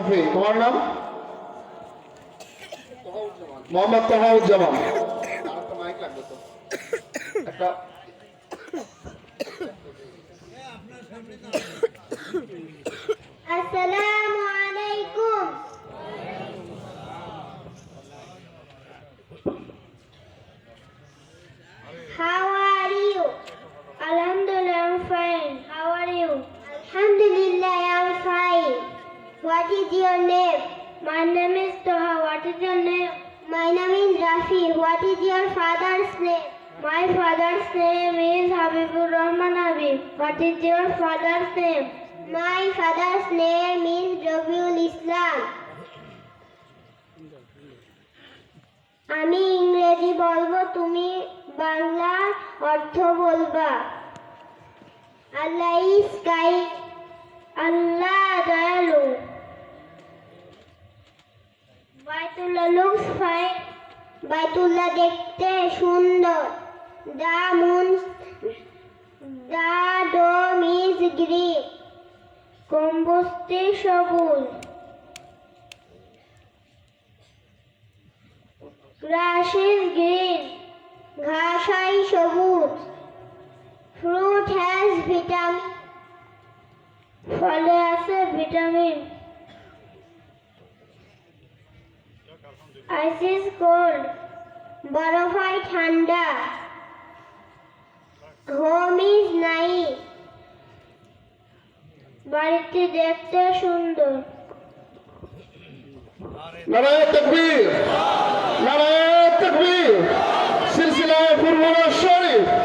রাফি। তোমার নাম? মোহাম্মদ তাহাউজ্জামান। একটা মাইক লাগবে তো একটা। আসসালামু আলাইকুম। How are you? Alhamdulillah, I'm fine. How are you? Alhamdulillah, I'm fine. What is your name? My name is Toha. What is your name? My name is Rafi. What is your father's name? My father's name is Habibur Rahman Habib. What is your father's name? My father's name is Rabiul Islam. আমি ইংরেজি বলবো, তুমি বাংলা অর্থ বলবা। আল্লাহ is kind, আল্লাহ দয়ালু। বাইতুল্লাহ looks fine, বাইতুল্লাহ দেখতে সুন্দর। দা ডোম is green, গম্বুজটি সবুজ। গ্রাস ইজ গ্রিন, ঘাস হয় সবুজ। ফ্রুট হ্যাজ ভিটামিন, ফলে আছে ভিটামিন। আইস ইজ কোল্ড, বরফ হয় ঠান্ডা। হোম ইজ নাইস, বাড়িটি দেখতে সুন্দর। নারায়ে তাকবীর, নারায়ে তাকবীর। সিলসিলায়ে ফুরফুরা শরীফ।